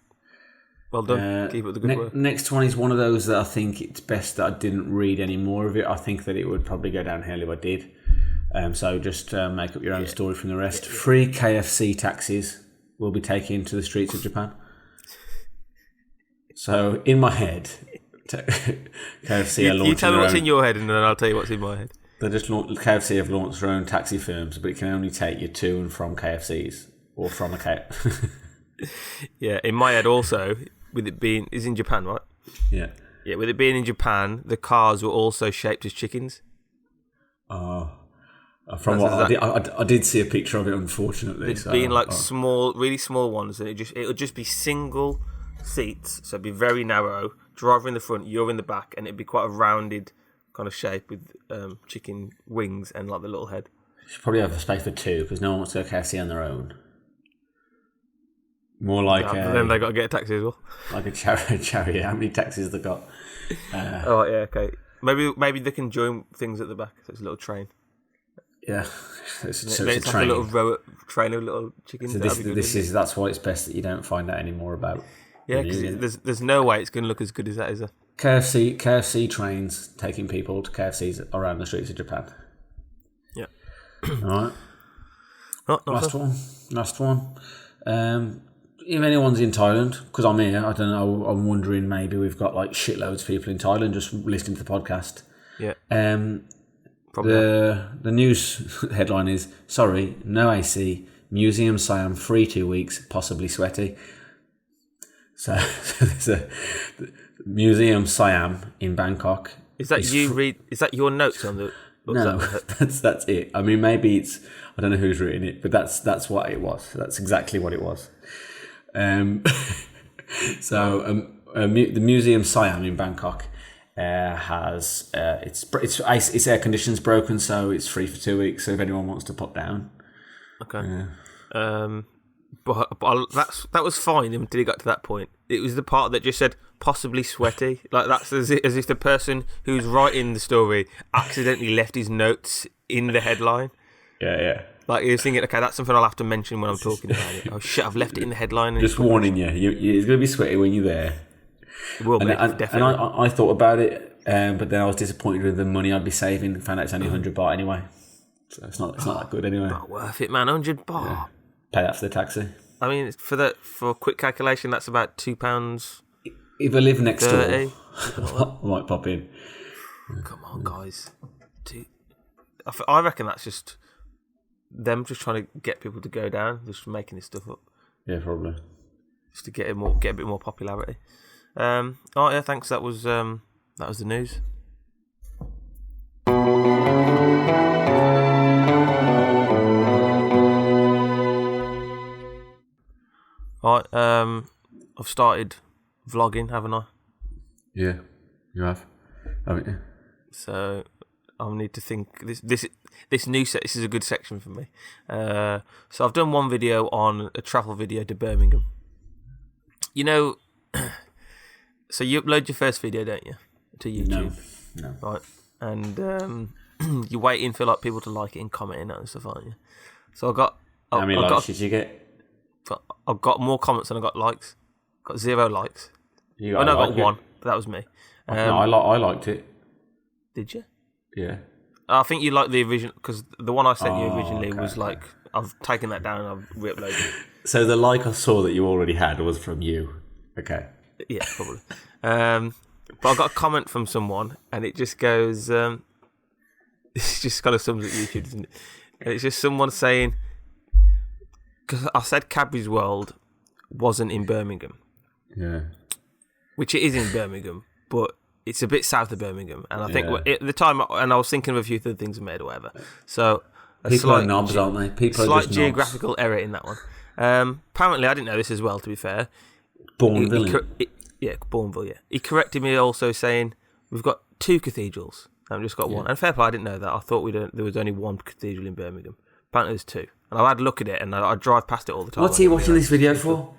Speaker 1: well done. Keep up the good work.
Speaker 2: Next one is one of those that I think it's best that I didn't read any more of it. I think that it would probably go downhill if I did. So just make up your own story from the rest. Free KFC taxis will be taken to the streets of Japan. So in my head, KFC are launching.
Speaker 1: You tell me what's in your head, and then I'll tell you what's in my head.
Speaker 2: They just KFC have launched their own taxi firms, but it can only take you to and from KFCs or from a KFC.
Speaker 1: Yeah, in my head also, with it being is in Japan, right?
Speaker 2: Yeah.
Speaker 1: Yeah, with it being in Japan, the cars were also shaped as chickens.
Speaker 2: From what I did see a picture of it, unfortunately.
Speaker 1: It's being like small, really small ones, and it would just be single seats, so it'd be very narrow. Driver in the front, you're in the back, and it'd be quite a rounded kind of shape with chicken wings and like the little head.
Speaker 2: You should probably have a space for two because no one wants to go KFC on their own. More like
Speaker 1: then they got to get a taxi as well.
Speaker 2: Like a chariot. How many taxis they got?
Speaker 1: Oh yeah, okay. Maybe they can join things at the back. So it's a little train.
Speaker 2: Yeah, it's a
Speaker 1: like
Speaker 2: train.
Speaker 1: a little train of little chickens.
Speaker 2: So that's why it's best that you don't find out any more about.
Speaker 1: Yeah, because there's no way it's going to look as good as that, is there?
Speaker 2: KFC trains taking people to KFCs around the streets of Japan.
Speaker 1: Yeah.
Speaker 2: All right. Last one. If anyone's in Thailand, because I'm here, I don't know. I'm wondering maybe we've got like shitloads of people in Thailand just listening to the podcast.
Speaker 1: Yeah.
Speaker 2: The news headline is sorry, no AC. Museum Siam free 2 weeks, possibly sweaty. So there's a Museum Siam in Bangkok.
Speaker 1: Is that is that your notes on the?
Speaker 2: No, that's it. I mean, maybe it's I don't know who's written it, but that's what it was. That's exactly what it was. The Museum Siam in Bangkok has its air conditioning's broken, so it's free for 2 weeks. So if anyone wants to pop down,
Speaker 1: okay. But that was fine until it got to that point. It was the part that just said possibly sweaty. Like that's as if the person who's writing the story accidentally left his notes in the headline.
Speaker 2: Yeah.
Speaker 1: Like he was thinking, okay, that's something I'll have to mention when I'm talking about it. Oh shit, I've left it in the headline.
Speaker 2: Just warning you, it's going to be sweaty when you're there.
Speaker 1: It will be, definitely.
Speaker 2: And I thought about it, but then I was disappointed with the money I'd be saving. Found out it's only 100 baht anyway, so it's not that good anyway.
Speaker 1: Not worth it, man. 100 baht.
Speaker 2: Yeah. Pay that for the taxi.
Speaker 1: I mean, for a quick calculation, that's about £2.
Speaker 2: If I live next
Speaker 1: 30.
Speaker 2: door, I might pop in.
Speaker 1: Come on, guys. I reckon that's just them just trying to get people to go down, just making this stuff up.
Speaker 2: Yeah, probably.
Speaker 1: Just to get a bit more popularity. Oh yeah, thanks. That was the news. Right, I've started vlogging, haven't I?
Speaker 2: Yeah, you have, haven't you?
Speaker 1: So I'll need to think. This new set. This is a good section for me. So I've done one video on a travel video to Birmingham. You know, so you upload your first video, don't you, to YouTube?
Speaker 2: No.
Speaker 1: Right, and you're waiting for like people to like it and comment it and stuff, aren't you? So
Speaker 2: how many likes did you get?
Speaker 1: I've got more comments than I got likes. Got 0 likes.
Speaker 2: I got
Speaker 1: 1, but that was me.
Speaker 2: No, I liked it.
Speaker 1: Did you?
Speaker 2: Yeah.
Speaker 1: I think you liked the original, because the one I sent you originally was like, I've taken that down and I've re-uploaded it.
Speaker 2: So the like I saw that you already had was from you. Okay.
Speaker 1: Yeah, probably. But I got a comment from someone and it just goes, it's just kind of sums up YouTube, doesn't it? And it's just someone saying, because I said Cadbury's World wasn't in Birmingham.
Speaker 2: Yeah.
Speaker 1: Which it is in Birmingham, but it's a bit south of Birmingham. And I think at the time, and I was thinking of a few other things I made or whatever. So
Speaker 2: people are knobs, aren't they? People are just
Speaker 1: geographical
Speaker 2: knobs.
Speaker 1: error in that one. Apparently, I didn't know this as well, to be fair.
Speaker 2: Bourneville.
Speaker 1: Bourneville, yeah. He corrected me also saying we've got 2 cathedrals. I've just got one. And fair play, I didn't know that. I thought there was only 1 cathedral in Birmingham. Apparently there's 2. And I had a look at it, and I drive past it all the time.
Speaker 2: What's he watching this video for?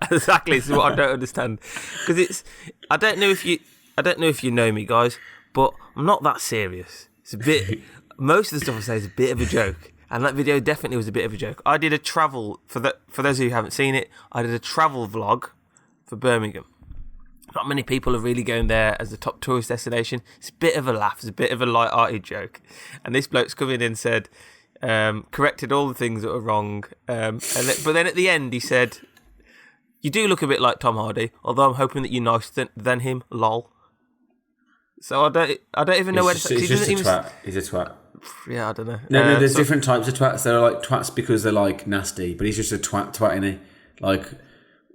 Speaker 1: Exactly, this is what I don't understand. Because I don't know if you know me, guys, but I'm not that serious. It's a bit. Most of the stuff I say is a bit of a joke, and that video definitely was a bit of a joke. I did a travel for those of you who haven't seen it. I did a travel vlog for Birmingham. Not many people are really going there as the top tourist destination. It's a bit of a laugh. It's a bit of a light-hearted joke. And this bloke's come in and said, corrected all the things that were wrong. But then at the end he said, "You do look a bit like Tom Hardy, although I'm hoping that you're nicer than him, lol." So I don't even know where to say.
Speaker 2: He's just a twat. He's a twat.
Speaker 1: Yeah, I don't know.
Speaker 2: No, there's different types of twats. They're like twats because they're like nasty, but he's just a twat, innit? Like,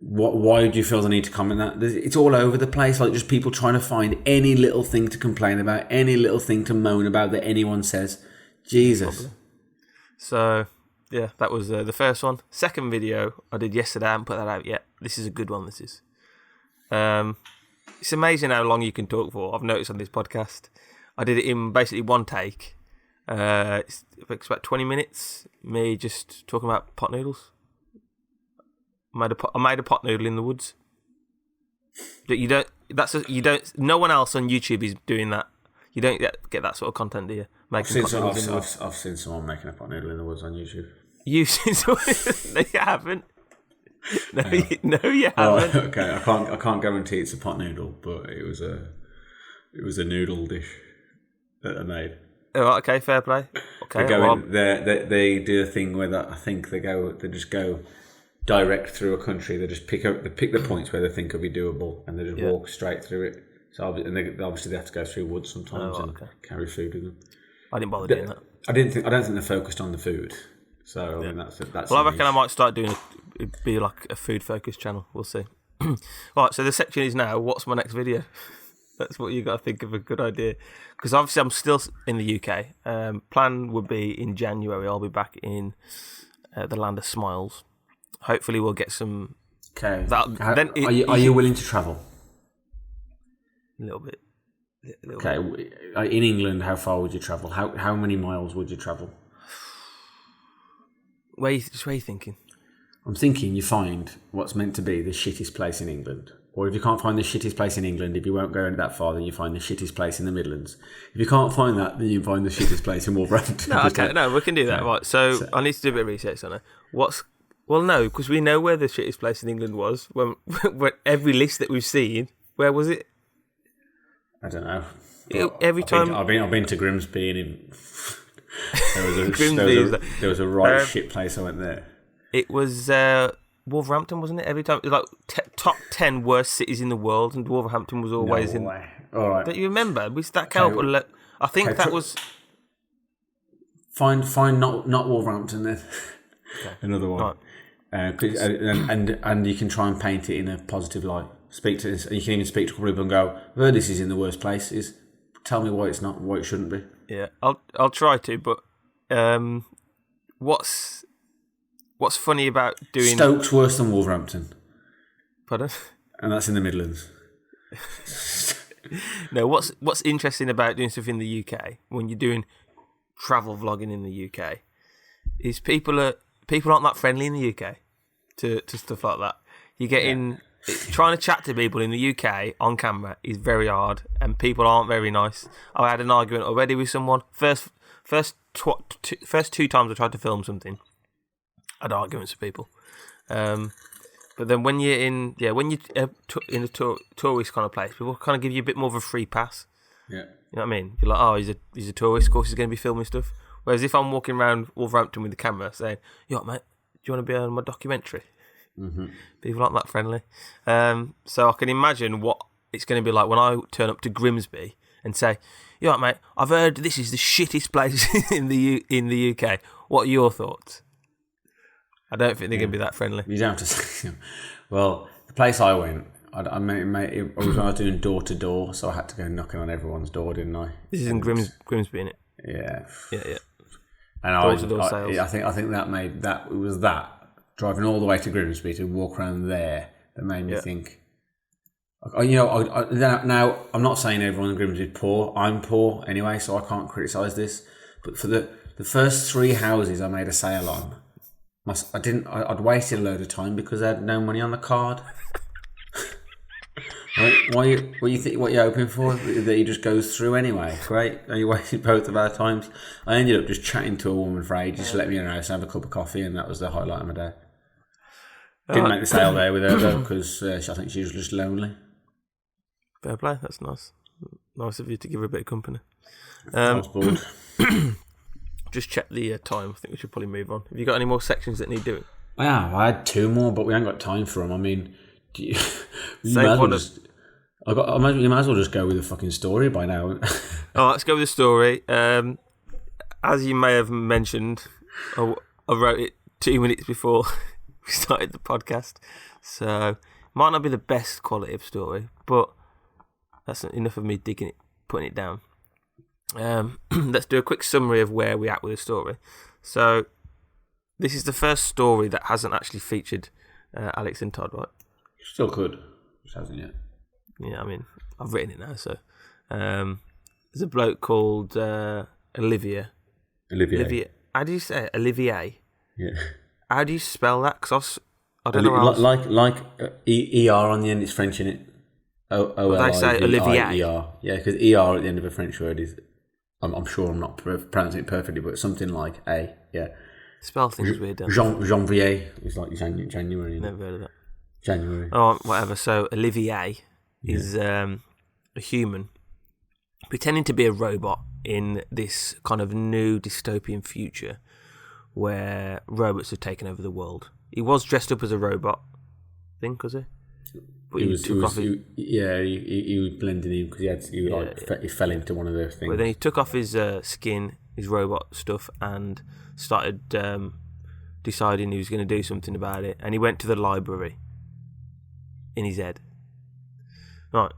Speaker 2: why do you feel the need to comment that? It's all over the place. Like, just people trying to find any little thing to complain about, any little thing to moan about that anyone says. Jesus.
Speaker 1: Probably. So, yeah, that was the first one. Second video I did yesterday. I haven't put that out yet. This is a good one, this is. It's amazing how long you can talk for. I've noticed on this podcast. I did it in basically one take. It's about 20 minutes. Me just talking about pot noodles. I made a pot noodle in the woods. No one else on YouTube is doing that. You don't get that sort of content, do you?
Speaker 2: I've seen someone making a pot noodle in the woods on YouTube.
Speaker 1: You've seen someone? No, you haven't. No, you haven't.
Speaker 2: Well, okay, I can't guarantee it's a pot noodle, but it was a noodle dish that I made.
Speaker 1: Oh, okay, fair play. Okay,
Speaker 2: they do a thing where I think they just go direct through a country. They just pick the points where they think will be doable, and they just walk straight through it. So obviously they have to go through woods sometimes and carry food with them.
Speaker 1: I didn't bother doing that.
Speaker 2: I don't think they're focused on the food. So I mean that's.
Speaker 1: Well, I reckon I might start doing it'd be like a food focused channel. We'll see. Right, so the section is now, what's my next video? That's what you got to think of a good idea. Because obviously I'm still in the UK. Plan would be in January. I'll be back in the land of smiles. Hopefully we'll get some.
Speaker 2: Okay. Are you willing to travel?
Speaker 1: A little bit.
Speaker 2: Okay. In England, how far would you travel? How many miles would you travel?
Speaker 1: Where are you thinking?
Speaker 2: I'm thinking you find what's meant to be the shittest place in England. Or if you can't find the shittest place in England, if you won't go that far, then you find the shittest place in the Midlands. If you can't find that, then you find the shittest place in Wolverhampton.
Speaker 1: No, we can do that. Right. So I need to do a bit of research on it. Well, no, because we know where the shittest place in England was. When every list that we've seen, where was it?
Speaker 2: I don't know. I've been to Grimsby and there was a right shit place. I went there.
Speaker 1: It was Wolverhampton, wasn't it? Every time it was like top 10 worst cities in the world, and Wolverhampton was always in.
Speaker 2: Way. All right.
Speaker 1: Don't you remember? We stack out. I think that was.
Speaker 2: Find not Wolverhampton then. Okay. Another one. Right. And you can try and paint it in a positive light. You can even speak to people and go, "I've heard this is in the worst places. Tell me why it's not, why it shouldn't be."
Speaker 1: Yeah, I'll try to. But what's funny about doing
Speaker 2: Stoke's worse than Wolverhampton?
Speaker 1: Pardon?
Speaker 2: And that's in the Midlands.
Speaker 1: No, what's interesting about doing stuff in the UK when you're doing travel vlogging in the UK is people aren't that friendly in the UK to stuff like that. You get in. Trying to chat to people in the UK on camera is very hard, and people aren't very nice. I had an argument already with someone. First 2 times I tried to film something, I had arguments with people. But then when you're in a tourist kind of place, people kind of give you a bit more of a free pass.
Speaker 2: Yeah,
Speaker 1: you know what I mean? You're like, oh, he's a tourist, of course he's going to be filming stuff. Whereas if I'm walking around Wolverhampton with the camera saying, "Yo, mate, do you want to be on my documentary?"
Speaker 2: Mm-hmm.
Speaker 1: People aren't that friendly. So I can imagine what it's going to be like when I turn up to Grimsby and say, "You know what, mate? I've heard this is the shittest place in the UK. What are your thoughts?" I don't think they're going to be that friendly.
Speaker 2: You don't have to say. Well, the place I went, it was when I was doing door to door, so I had to go knocking on everyone's door, didn't I?
Speaker 1: This is in Grimsby, innit?
Speaker 2: Yeah.
Speaker 1: Yeah.
Speaker 2: And
Speaker 1: door-to-door sales.
Speaker 2: I think that made that it was that. Driving all the way to Grimsby to walk around there that made me think, Now I'm not saying everyone in Grimsby is poor. I'm poor anyway, so I can't criticise this. But for the first 3 houses I made a sale on, I'd wasted a load of time because I had no money on the card. What you hoping for? That he just goes through anyway. Great. You wasted both of our times. I ended up just chatting to a woman for ages. She let me in her house and have a cup of coffee, and that was the highlight of my day. Didn't make the sale there with her though, because I think she was just lonely.
Speaker 1: Fair play. That's nice. Nice of you to give her a bit of company.
Speaker 2: I was bored.
Speaker 1: Just check the time. I think we should probably move on. Have you got any more sections that need doing?
Speaker 2: Yeah, I had 2 more, but we haven't got time for them. I mean, you might as well just go with the fucking story by now.
Speaker 1: Oh, let's go with the story. As you may have mentioned, I wrote it 2 minutes before we started the podcast, so might not be the best quality of story, but that's enough of me digging it, putting it down. Let's do a quick summary of where we're at with the story. So, this is the first story that hasn't actually featured Alex and Todd, right?
Speaker 2: Still could, just hasn't yet.
Speaker 1: Yeah, I mean, I've written it now, so there's a bloke called Olivier. How do you say it? Olivier?
Speaker 2: Yeah.
Speaker 1: How do you spell that? Because I don't know how
Speaker 2: like ER on the end, it's French, in it.
Speaker 1: They say Olivier.
Speaker 2: Yeah, because ER at the end of a French word is, I'm sure I'm not pronouncing it perfectly, but something like A, yeah.
Speaker 1: Spell things weird, don't
Speaker 2: Janvier is like January.
Speaker 1: Never heard of that.
Speaker 2: January.
Speaker 1: Oh, whatever. So Olivier is a human pretending to be a robot in this kind of new dystopian future where robots have taken over the world. He was dressed up as a robot, I think, was he? But he was blending in because he fell into one of those things. But then he took off his skin, his robot stuff, and started deciding he was going to do something about it. And he went to the library in his head. Right.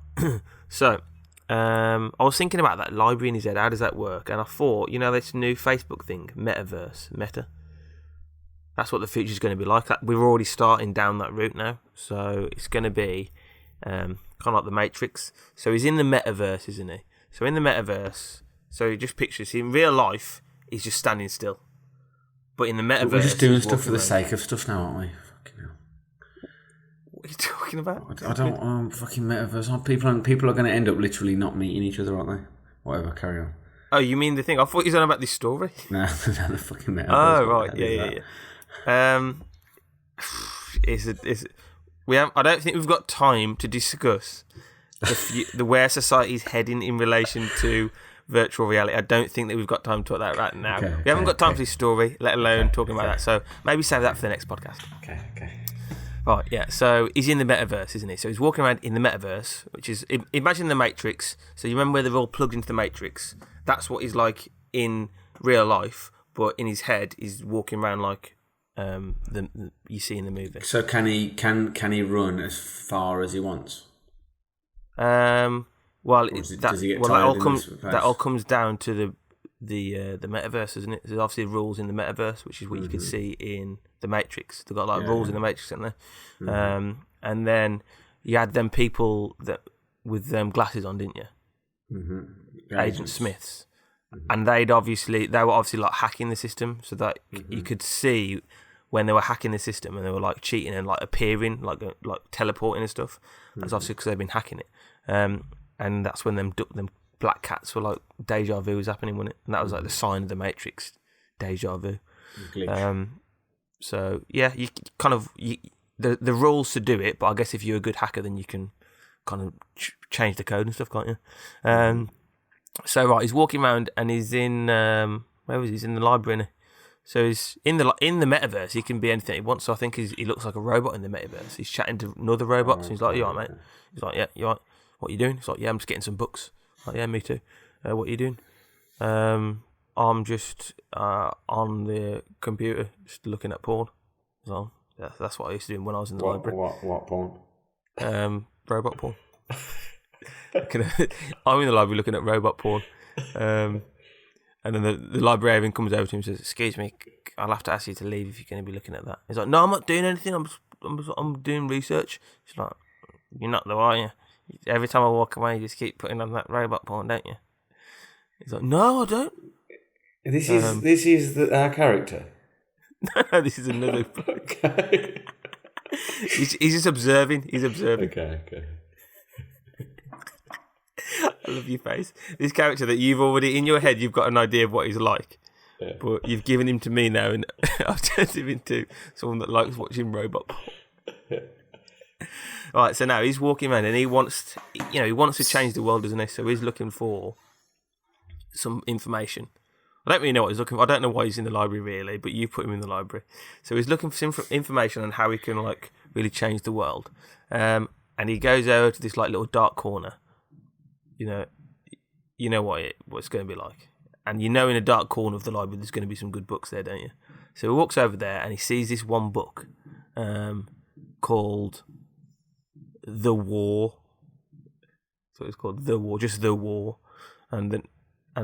Speaker 1: So, I was thinking about that library in his head. How does that work? And I thought, this new Facebook thing, Metaverse, Meta. That's what the future's going to be like. We're already starting down that route now. So it's going to be kind of like the Matrix. So he's in the Metaverse, isn't he? So in the Metaverse, so he just pictures, in real life, he's just standing still. But in the Metaverse,
Speaker 2: we're just doing stuff for the sake of stuff now, aren't we? Fucking hell.
Speaker 1: What are you talking about?
Speaker 2: I don't fucking Metaverse. People are going to end up literally not meeting each other, aren't they? Whatever, carry on.
Speaker 1: Oh, you mean the thing? I thought you were on about this story.
Speaker 2: No, the fucking Metaverse.
Speaker 1: Oh, right. Yeah. I don't think we've got time to discuss the where society's heading in relation to virtual reality. I don't think that we've got time to talk about that right now. We haven't got time for this story, let alone talking about that. So maybe save that for the next podcast.
Speaker 2: Okay.
Speaker 1: Right, yeah. So he's in the Metaverse, isn't he? So he's walking around in the Metaverse, which is, imagine the Matrix. So you remember where they're all plugged into the Matrix? That's what he's like in real life, but in his head, he's walking around like you see in the movie.
Speaker 2: So can he run as far as he wants?
Speaker 1: That all comes down to the Metaverse, isn't it? There's obviously rules in the Metaverse, which is what you can see in the Matrix. They've got rules in the Matrix, haven't they? Mm-hmm. And then you had them people that with them glasses on, didn't you? Mm-hmm. Agent Smiths. Mm-hmm. And they were obviously like hacking the system, so that you could see when they were hacking the system and they were like cheating and like appearing, like teleporting and stuff. That's obviously because they've been hacking it. And that's when them black cats were like deja vu was happening, wasn't it? And that was like the sign of the Matrix, deja vu. So yeah, you kind of the rules to do it, but I guess if you're a good hacker, then you can kind of change the code and stuff, can't you? So right, he's walking around and he's in where was he? He's in the library. Isn't he? So he's in the Metaverse. He can be anything he wants. So I think he looks like a robot in the Metaverse. He's chatting to another robot. So he's like, "You alright, mate?" He's like, "Yeah, you alright? What are you doing?" He's like, "Yeah, I'm just getting some books." Like, "Yeah, me too." What are you doing? I'm just on the computer, just looking at porn. So yeah, that's what I used to do when I was in the library.
Speaker 2: What porn?
Speaker 1: Robot porn. I'm in the library looking at robot porn. And then the librarian comes over to him and says, "Excuse me, I'll have to ask you to leave if you're going to be looking at that." He's like, "No, I'm not doing anything. I'm doing research." She's like, "You're not though, are you? Every time I walk away, you just keep putting on that robot porn, don't you? He's like, no, I don't.
Speaker 2: This is our character.
Speaker 1: No, this is another.
Speaker 2: Okay.
Speaker 1: He's just observing. He's observing.
Speaker 2: Okay.
Speaker 1: I love your face. This character that you've already, in your head, you've got an idea of what he's like. Yeah. But you've given him to me now, and I've turned him into someone that likes watching robot porn. All right, so now he's walking around, and he wants to change the world, doesn't he? So he's looking for some information. I don't really know what he's looking for. I don't know why he's in the library, really, but you put him in the library. So he's looking for some information on how he can, like, really change the world. And he goes over to this, like, little dark corner. You know what it's going to be like. And you know in a dark corner of the library there's going to be some good books there, don't you? So he walks over there and he sees this one book called The War. So it's called The War, just The War. And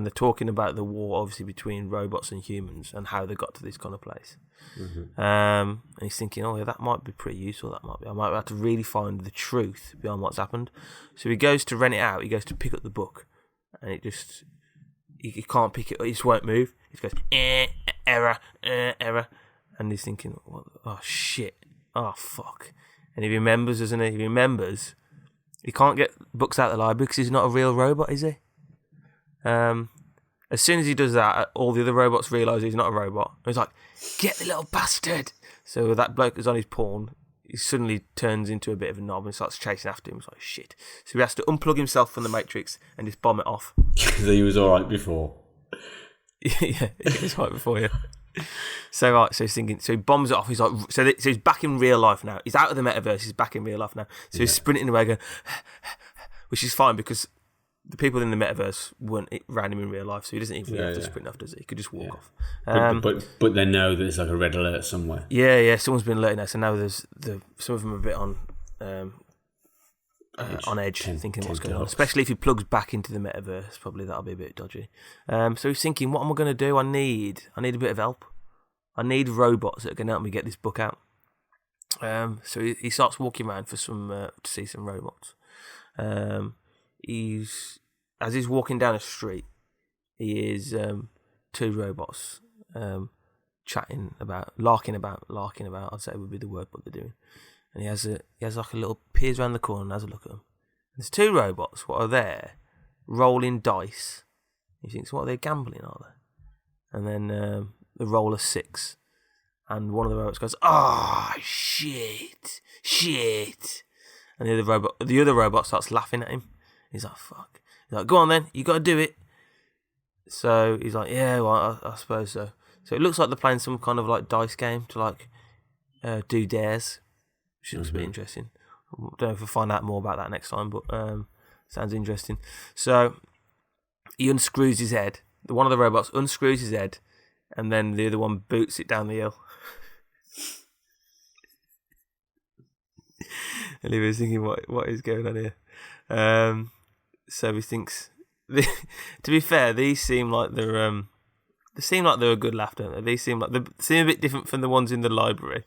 Speaker 1: they're talking about the war, obviously, between robots and humans and how they got to this kind of place. Mm-hmm. And he's thinking, oh, yeah, that might be pretty useful. I might have to really find the truth behind what's happened. So he goes to rent it out. He goes to pick up the book. And it just... He can't pick it up. He just won't move. He just goes, error. And he's thinking, oh, shit. Oh, fuck. And he remembers, doesn't he? He remembers he can't get books out of the library because he's not a real robot, is he? As soon as he does that, all the other robots realise he's not a robot. And he's like, get the little bastard! So that bloke is on his pawn. He suddenly turns into a bit of a knob and starts chasing after him. It's like, shit. So he has to unplug himself from the Matrix and just bomb it off.
Speaker 2: So he was alright before.
Speaker 1: Yeah, he was right before, yeah. So he's thinking, so he bombs it off. He's like, so he's back in real life now. He's out of the metaverse. He's back in real life now. So he's sprinting away, going, which is fine because the people in the metaverse weren't around him in real life, so he doesn't even have to sprint off, does he? He could just walk off.
Speaker 2: But they know there's like a red alert somewhere.
Speaker 1: Yeah. Someone's been alerting us, and now there's some of them are a bit on edge, thinking what's going on. Especially if he plugs back into the metaverse, probably that'll be a bit dodgy. So he's thinking, what am I going to do? I need a bit of help. I need robots that can help me get this book out. So he starts walking around for to see some robots. As he's walking down a street, he is two robots larking about. I'd say would be the word what they're doing. And he has like a little peers around the corner and has a look at them. There's two robots. What are there? Rolling dice. He thinks, what are they gambling? Are they? And then they roll a 6, and one of the robots goes, shit. And the other robot starts laughing at him. He's like, fuck. He's like, go on then, you got to do it. So he's like, yeah, well, I suppose so. So it looks like they're playing some kind of like dice game to like do dares, which looks a bit interesting. I don't know if we'll find out more about that next time, but sounds interesting. So he unscrews his head. One of the robots unscrews his head, and then the other one boots it down the hill. And he was thinking, what is going on here? So he thinks. To be fair, these seem like they're a good laugh, don't they? They seem a bit different from the ones in the library.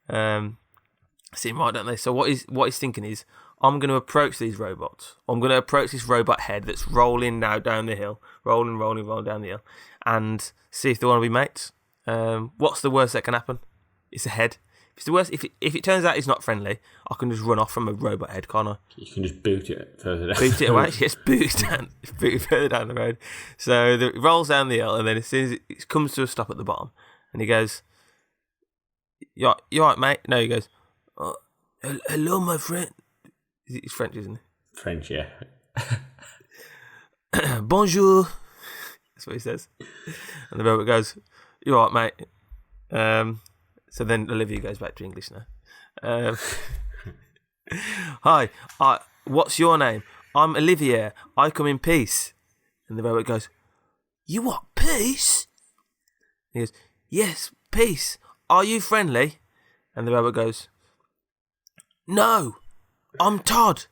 Speaker 1: Seem right, don't they? So what he's thinking is, I'm going to approach these robots. I'm going to approach this robot head that's rolling now down the hill, rolling down the hill, and see if they want to be mates. What's the worst that can happen? It's a head. If it's the worst, if it turns out he's not friendly, I can just run off from a robot head, can't I?
Speaker 2: You can just boot it further down.
Speaker 1: Boot it away. Yes, boot it further down the road. So it rolls down the hill, and then as soon as it comes to a stop at the bottom, and he goes, "You all right, mate?" No, he goes, oh, "Hello, my friend." He's French, isn't he?
Speaker 2: French, yeah.
Speaker 1: Bonjour. That's what he says. And the robot goes, "You all right, mate?" So then Olivia goes back to English now. Hi, what's your name? I'm Olivia. I come in peace. And the robot goes, "You what, peace?" He goes, "Yes, peace. Are you friendly?" And the robot goes, "No, I'm Todd."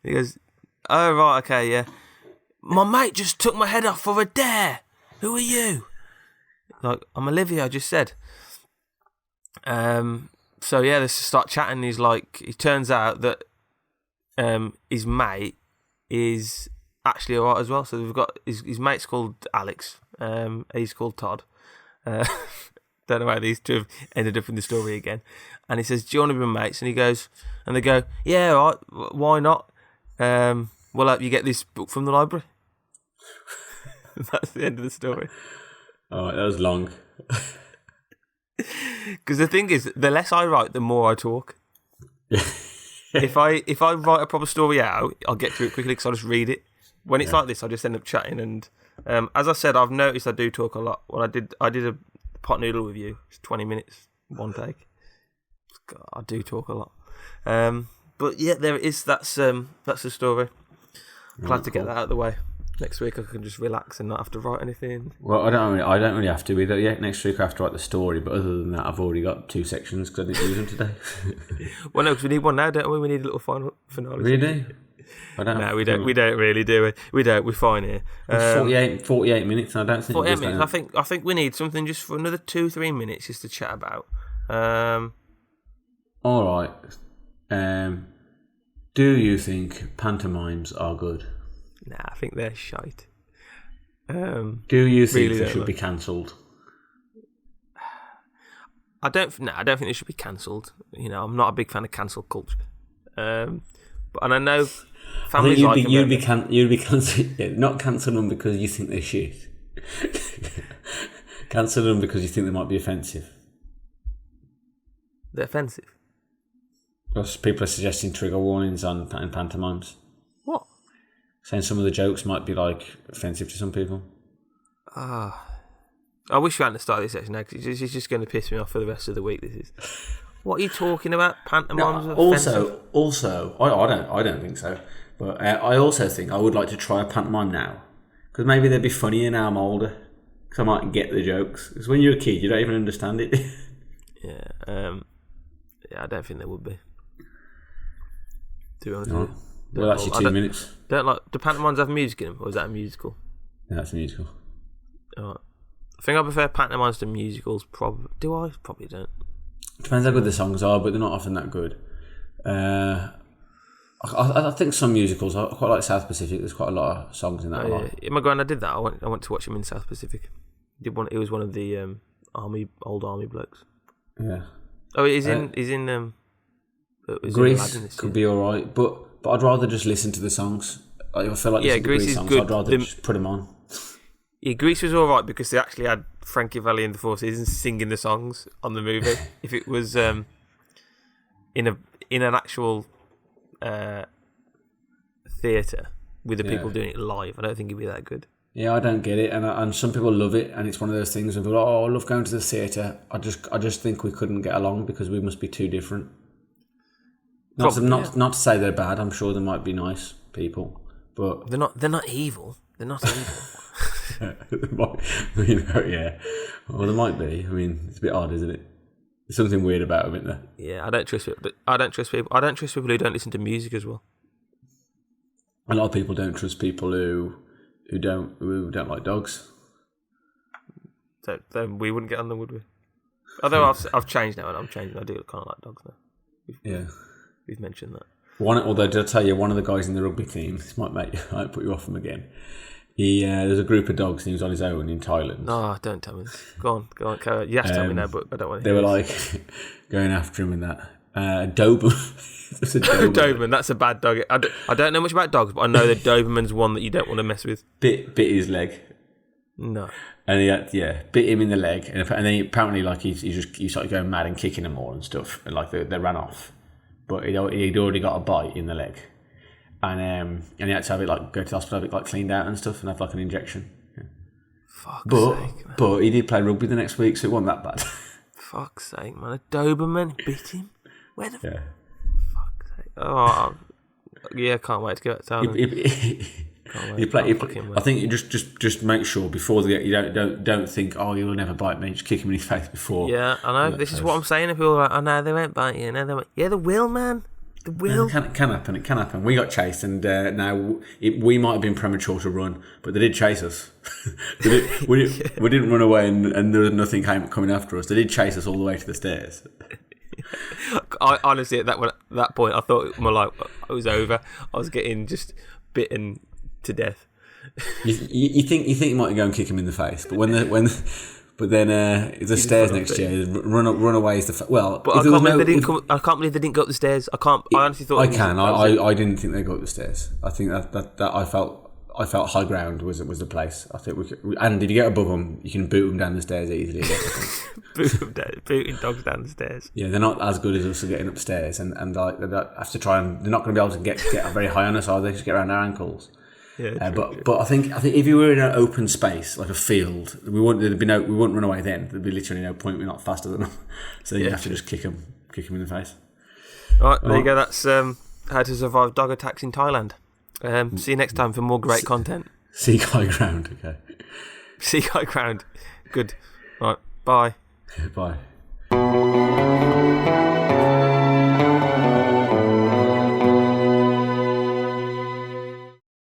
Speaker 1: He goes, "Oh, right, okay, yeah. My mate just took my head off for a dare. Who are you?" Like, I'm Olivia, I just said. So yeah, they start chatting. He's like, it turns out that his mate is actually alright as well. So we've got his mate's called Alex. He's called Todd. Don't know how these two have ended up in the story again. And he says, "Do you want to be my mates?" And he goes, and they go, "Yeah, all right, why not? We'll help you get this book from the library." That's the end of the story.
Speaker 2: Oh, that was long.
Speaker 1: Because the thing is, the less I write, the more I talk. If I write a proper story out, I'll get through it quickly because I just read it. When it's like this, I just end up chatting. And as I said, I've noticed I do talk a lot. Well, I did a pot noodle with you. It's 20 minutes, one take. God, I do talk a lot. But yeah, there it is. That's the story. Glad to get that out of the way. Next week I can just relax and not have to write anything.
Speaker 2: Well, I don't really have to either. Yeah, next week I have to write the story, but other than that, I've already got 2 sections because I didn't use them today.
Speaker 1: Well, no, because we need one now, don't we? We need a little final finale.
Speaker 2: Really? I don't.
Speaker 1: No, we don't. We don't really do it. We don't. We're fine here.
Speaker 2: 48 minutes. And I don't think
Speaker 1: 48 minutes. I think we need something just for another 2-3 minutes just to chat about.
Speaker 2: All right. Do you think pantomimes are good?
Speaker 1: Nah, I think they're shite.
Speaker 2: Do you think they should be cancelled?
Speaker 1: I don't think they should be cancelled. You know, I'm not a big fan of cancel culture. And I know families
Speaker 2: you'd be cancelled. Not cancel them because you think they're shit. Cancel them because you think they might be offensive.
Speaker 1: They're offensive.
Speaker 2: Because people are suggesting trigger warnings on pantomimes.
Speaker 1: What?
Speaker 2: Saying some of the jokes might be like offensive to some people.
Speaker 1: I wish we hadn't started this section now because it's just going to piss me off for the rest of the week. This is. What are you talking about? Pantomimes?
Speaker 2: No, also, I don't think so. But I also think I would like to try a pantomime now because maybe they'd be funnier now I'm older. Because I might get the jokes. Because when you're a kid, you don't even understand it.
Speaker 1: Yeah, I don't think they would be. To be honest with you.
Speaker 2: Well, actually, 2 minutes.
Speaker 1: Do pantomimes have music in them, or is that a musical?
Speaker 2: Yeah, that's a musical.
Speaker 1: Alright. I think I prefer pantomimes to musicals. Do I? Probably don't.
Speaker 2: Depends how good the songs are, but they're not often that good. I think some musicals, I quite like South Pacific. There's quite a lot of songs in that.
Speaker 1: Yeah, my granddad did that. I went to watch him in South Pacific. He was one of the old army blokes.
Speaker 2: Yeah.
Speaker 1: Oh, he's in
Speaker 2: Grease could be alright, but I'd rather just listen to the songs. I feel like
Speaker 1: Grease is
Speaker 2: songs,
Speaker 1: good.
Speaker 2: I'd rather just put them on.
Speaker 1: Yeah, Grease was alright because they actually had Frankie Valli in the 4 Seasons singing the songs on the movie. If it was in an actual theatre with the people doing it live, I don't think it'd be that good. Yeah,
Speaker 2: I don't get it, and some people love it, and it's one of those things where people are like, I love going to the theatre. I just think we couldn't get along because we must be too different. Not to say they're bad. I'm sure they might be nice people, but
Speaker 1: they're not evil. They're not evil.
Speaker 2: Yeah. Well, there might be. I mean, it's a bit odd, isn't it? There's something weird about them, isn't there?
Speaker 1: Yeah, I don't trust it. But I don't trust people. I don't trust people who don't listen to music as well.
Speaker 2: A lot of people don't trust people who don't like dogs.
Speaker 1: So then we wouldn't get on them, would we? Although I've changed now, and I'm changing. I do kind of like dogs now. We've mentioned that.
Speaker 2: Although did I tell you, one of the guys in the rugby team, this might put you off him again. There's a group of dogs and he was on his own in Thailand.
Speaker 1: No, don't tell me this. Go on. You have to tell me now, but I don't want to.
Speaker 2: They were like going after him and that. Doberman.
Speaker 1: Doberman, that's a bad dog. I don't know much about dogs, but I know the Doberman's one that you don't want to mess with.
Speaker 2: Bit his leg.
Speaker 1: No.
Speaker 2: And he bit him in the leg, and then apparently like he started going mad and kicking them all and stuff, and like they ran off. But he'd already got a bite in the leg, and he had to have it like go to the hospital, have it like cleaned out and stuff, and have like an injection. Yeah.
Speaker 1: Fuck's sake, man.
Speaker 2: But he did play rugby the next week, so it wasn't that bad.
Speaker 1: Fuck's sake, man! A Doberman bit him. Where the fuck's sake? Oh, yeah, can't wait to go to town.
Speaker 2: I think you just make sure before you don't think you'll never bite me. Just kick him in his face before.
Speaker 1: Yeah, I know. This is what I'm saying. If people are like, oh no, they won't bite you. No, they won't. Yeah, they will, man. They will.
Speaker 2: It can happen. It can happen. We got chased, and now we might have been premature to run, but they did chase us. We didn't run away, and there was nothing coming after us. They did chase us all the way to the stairs.
Speaker 1: I honestly, at that point, I thought my life was over. I was getting just bitten to death.
Speaker 2: You think you might go and kick him in the face, but but then the stairs next year, run away is the well.
Speaker 1: But I can't believe they didn't go up the stairs. I honestly thought
Speaker 2: I didn't think they go up the stairs. I think that I felt high ground was the place. I think and if you get above them, you can boot them down the stairs easily.
Speaker 1: Booting dogs down the stairs.
Speaker 2: Yeah, they're not as good as us at getting upstairs, and like they have to try and they're not going to be able to get very high on us, are they? Just get around our ankles.
Speaker 1: Yeah,
Speaker 2: but I think if you were in an open space like a field, we wouldn't run away then. There'd be literally no point. We're not faster than them, so you have to just kick them in the face.
Speaker 1: All right, there you go. That's how to survive dog attacks in Thailand. See you next time for more great content.
Speaker 2: Seek high ground. Okay.
Speaker 1: Seek high ground. Good. All right. Bye.
Speaker 2: Bye.